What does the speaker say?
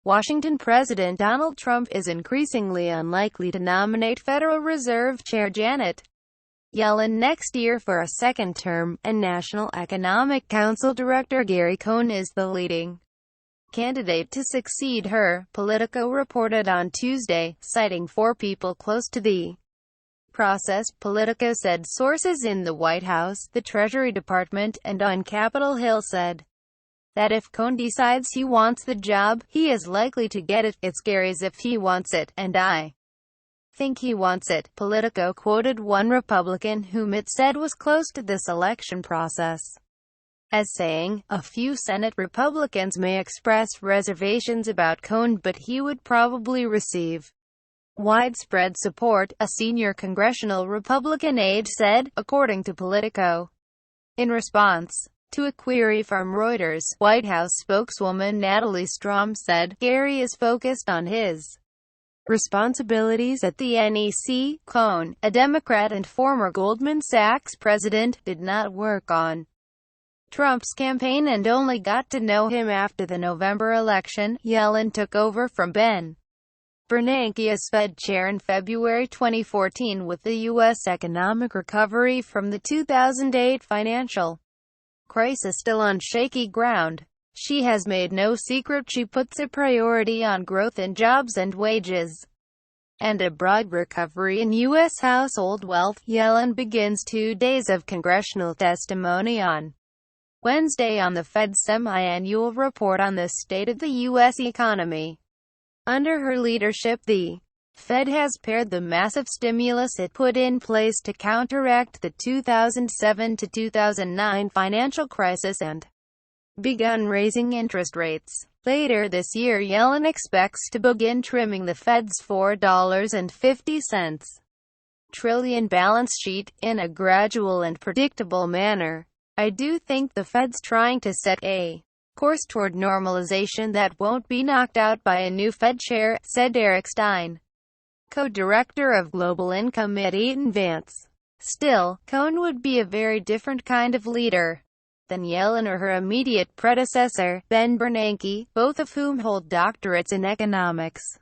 Washington President Donald Trump is increasingly unlikely to nominate Federal Reserve Chair Janet Yellen next year for a second term, and National Economic Council Director Gary Cohn is the leading candidate to succeed her, Politico reported on Tuesday, citing four people close to the process. Politico said sources in the White House, the Treasury Department, and on Capitol Hill said that if Cohn decides he wants the job, he is likely to get it. "It's Gary's if he wants it, and I think he wants it," Politico quoted one Republican whom it said was close to this election process as saying, "A few Senate Republicans may express reservations about Cohn, but he would probably receive widespread support," a senior congressional Republican aide said, according to Politico. In response to a query from Reuters, White House spokeswoman Natalie Strom said, "Gary is focused on his responsibilities at the NEC. Cohn, a Democrat and former Goldman Sachs president, did not work on Trump's campaign and only got to know him after the November election." Yellen took over from Ben Bernanke as Fed chair in February 2014 with the U.S. economic recovery from the 2008 financial crisis still on shaky ground. She has made no secret she puts a priority on growth in jobs and wages, and a broad recovery in U.S. household wealth. Yellen begins 2 days of congressional testimony on Wednesday on the Fed's semi-annual report on the state of the U.S. economy. Under her leadership, the Fed has pared the massive stimulus it put in place to counteract the 2007 to 2009 financial crisis and begun raising interest rates. Later this year, Yellen expects to begin trimming the Fed's $4.50 trillion balance sheet, in a gradual and predictable manner. "I do think the Fed's trying to set a course toward normalization that won't be knocked out by a new Fed chair," said Eric Stein, co-director of Global Income at Eaton Vance. Still, Cohn would be a very different kind of leader than Yellen or her immediate predecessor, Ben Bernanke, both of whom hold doctorates in economics.